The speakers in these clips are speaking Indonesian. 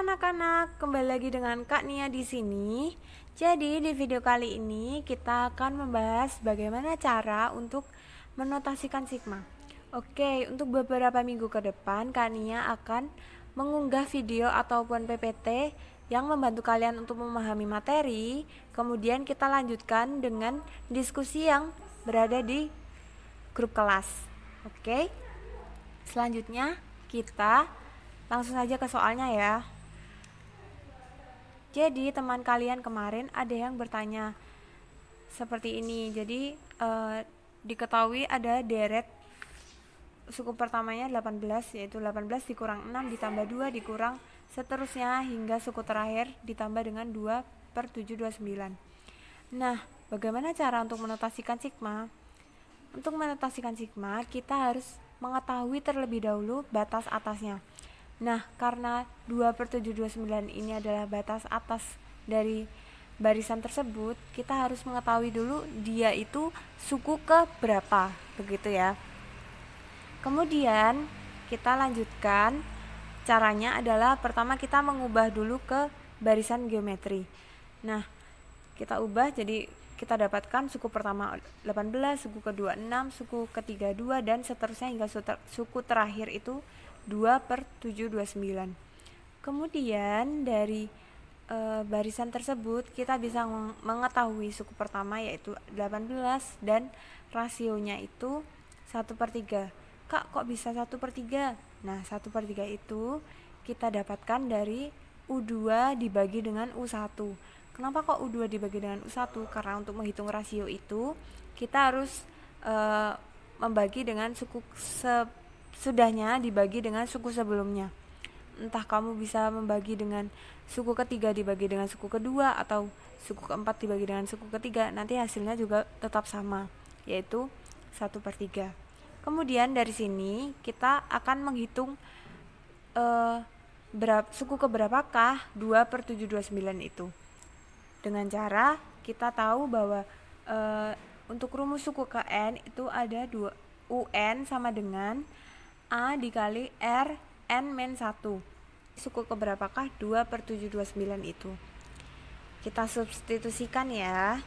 anak-anak, kembali lagi dengan Kak Nia di sini. Jadi di video kali ini kita akan membahas bagaimana cara untuk menotasikan sigma. Oke, untuk beberapa minggu ke depan Kak Nia akan mengunggah video ataupun PPT yang membantu kalian untuk memahami materi. Kemudian kita lanjutkan dengan diskusi yang berada di grup kelas. Oke. Selanjutnya kita langsung saja ke soalnya ya. Jadi teman kalian kemarin ada yang bertanya seperti ini. Jadi diketahui ada deret suku pertamanya 18, yaitu 18 dikurang 6 ditambah 2 dikurang seterusnya hingga suku terakhir ditambah dengan 2/729. Nah, bagaimana cara untuk menotasikan sigma? Untuk menotasikan sigma, kita harus mengetahui terlebih dahulu batas atasnya. Nah, karena 2/729 ini adalah batas atas dari barisan tersebut, kita harus mengetahui dulu dia itu suku ke berapa, begitu ya. Kemudian kita lanjutkan. Caranya adalah pertama kita mengubah dulu ke barisan geometri. Nah, kita ubah jadi kita dapatkan suku pertama 18, suku kedua 6, suku ketiga 2 dan seterusnya hingga suku terakhir itu 2/729. Kemudian dari barisan tersebut kita bisa mengetahui suku pertama yaitu 18 dan rasionya itu 1/3. Kak, kok bisa 1/3? Nah, 1/3 itu kita dapatkan dari U2 dibagi dengan U1. Kenapa kok U2 dibagi dengan U1? Karena untuk menghitung rasio itu kita harus membagi dengan suku sudahnya dibagi dengan suku sebelumnya. Entah kamu bisa membagi dengan suku ketiga dibagi dengan suku kedua atau suku keempat dibagi dengan suku ketiga, nanti hasilnya juga tetap sama, yaitu 1/3. Kemudian dari sini kita akan menghitung suku keberapakah 2/729 itu. Dengan cara kita tahu bahwa untuk rumus suku ke n itu ada UN sama dengan A dikali R n-1. Suku keberapakah 2/729 itu? Kita substitusikan ya.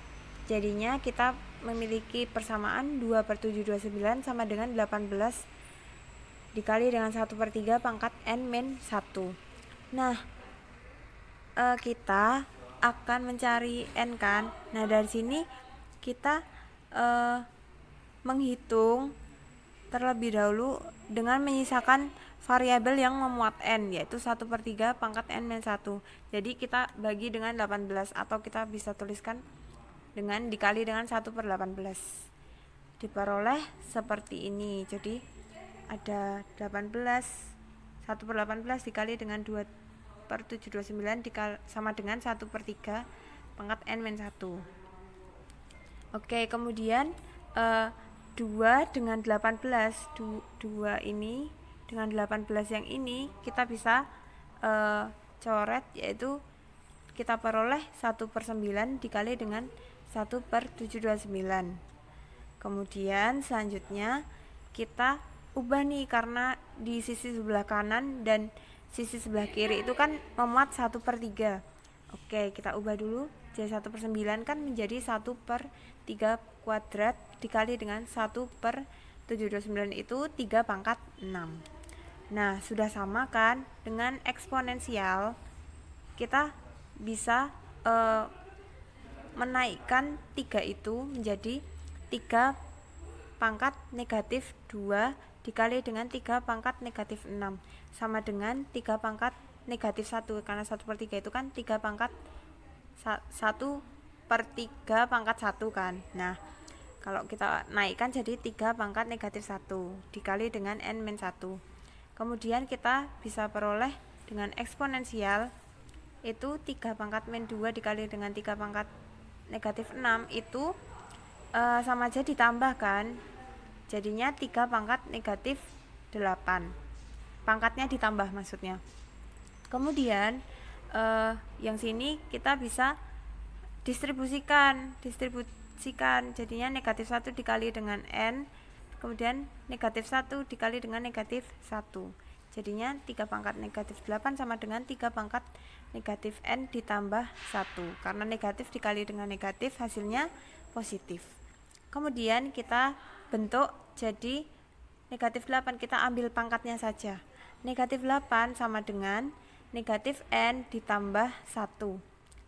Jadinya kita memiliki persamaan 2/729 sama dengan 18 dikali dengan 1/3 pangkat n-1. Nah, kita akan mencari n kan. Nah, dari sini kita menghitung terlebih dahulu dengan menyisakan variabel yang memuat n, yaitu 1/3 pangkat n-1. Jadi kita bagi dengan 18 atau kita bisa tuliskan dengan dikali dengan 1/18. Diperoleh seperti ini. Jadi ada 1/18 dikali dengan 2/729 sama dengan 1/3 pangkat n-1. Oke, kemudian 2 dengan 18, 2 ini dengan 18 yang ini kita bisa coret, yaitu kita peroleh 1/9 dikali dengan 1/729. Kemudian selanjutnya kita ubah nih, karena di sisi sebelah kanan dan sisi sebelah kiri itu kan memuat 1/3. Oke, kita ubah dulu. Jadi 1/9 kan menjadi 1/3 kuadrat dikali dengan 1/729 itu 3 pangkat 6. Nah, sudah sama kan dengan eksponensial. Kita bisa menaikkan 3 itu menjadi 3 pangkat negatif 2 dikali dengan 3 pangkat negatif 6 sama dengan 3 pangkat negatif 1, karena 1/3 itu kan 3 pangkat 1/3 pangkat 1 kan. Nah, kalau kita naikkan jadi 3 pangkat negatif 1 dikali dengan n-1. Kemudian kita bisa peroleh dengan eksponensial itu 3 pangkat min 2 dikali dengan 3 pangkat negatif 6 itu sama aja ditambahkan. Jadinya 3 pangkat negatif 8. Pangkatnya ditambah maksudnya. Kemudian yang sini kita bisa distribusikan. Jadinya negatif 1 dikali dengan n, kemudian negatif 1 dikali dengan negatif 1. Jadinya 3 pangkat negatif 8 sama dengan 3 pangkat negatif N ditambah 1. Karena negatif dikali dengan negatif hasilnya positif. Kemudian kita bentuk jadi negatif 8, kita ambil pangkatnya saja. Negatif 8 sama dengan negatif N ditambah 1.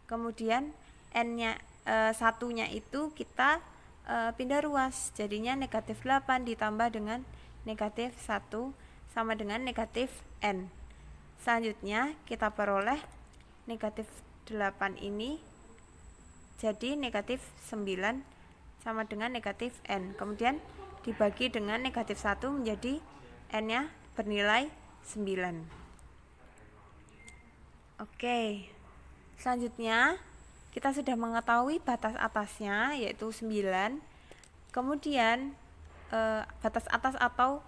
Kemudian N-nya 1-nya itu kita pindah ruas, jadinya negatif 8 ditambah dengan negatif 1 sama dengan negatif N. Selanjutnya kita peroleh negatif 8 ini jadi negatif 9 sama dengan negatif N. Kemudian dibagi dengan negatif 1 menjadi N-nya bernilai 9. Oke, selanjutnya kita sudah mengetahui batas atasnya yaitu 9. Kemudian batas atas atau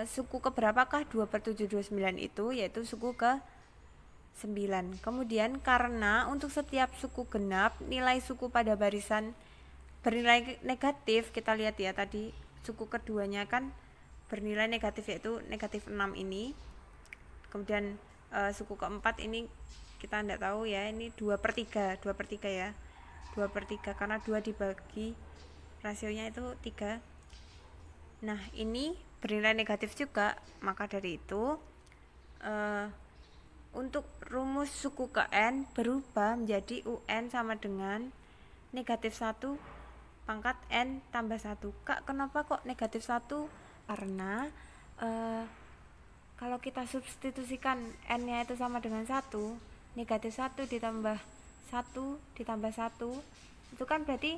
suku keberapakah 2/729 itu, yaitu suku ke 9. Kemudian karena untuk setiap suku genap nilai suku pada barisan bernilai negatif, kita lihat ya tadi suku keduanya kan bernilai negatif yaitu negatif 6 ini. Kemudian suku keempat ini kita tidak tahu ya, ini 2/3 ya, 2/3 karena 2 dibagi rasionya itu 3. Nah ini bernilai negatif juga, maka dari itu untuk rumus suku ke N berubah menjadi UN sama dengan negatif 1 pangkat N tambah 1. Kak, kenapa kok negatif 1? Karena kalau kita substitusikan N-nya itu sama dengan 1, negatif 1 ditambah 1 ditambah 1 itu kan berarti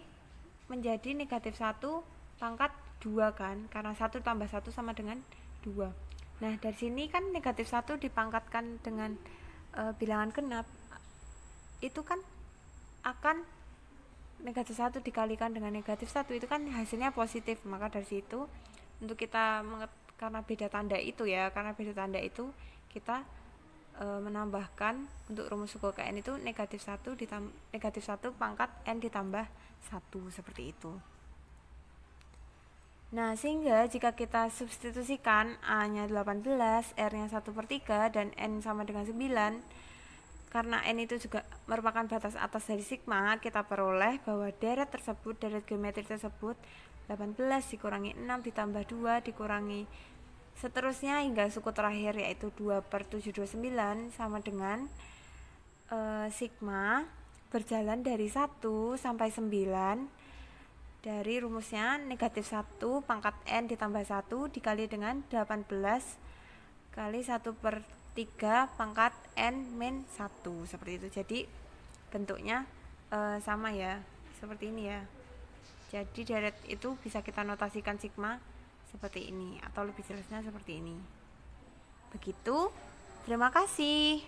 menjadi negatif 1 pangkat 2 kan, karena 1 tambah 1 sama dengan 2. Nah dari sini kan negatif 1 dipangkatkan dengan bilangan genap, itu kan akan negatif 1 dikalikan dengan negatif 1 itu kan hasilnya positif. Maka dari situ untuk kita karena beda tanda itu kita menambahkan untuk rumus suku ke N itu negatif 1 pangkat N ditambah 1 seperti itu. Nah sehingga jika kita substitusikan A-nya 18, R-nya 1/3 dan N sama dengan 9, karena N itu juga merupakan batas atas dari sigma, kita peroleh bahwa deret geometri tersebut 18 dikurangi 6 ditambah 2 dikurangi seterusnya hingga suku terakhir yaitu 2/729 sama dengan sigma berjalan dari 1 sampai 9 dari rumusnya negatif 1 pangkat N ditambah 1 dikali dengan 18 kali 1/3 pangkat N min 1 seperti itu. Jadi bentuknya sama ya, seperti ini ya. Jadi deret itu bisa kita notasikan sigma seperti ini atau lebih jelasnya seperti ini. Begitu, terima kasih.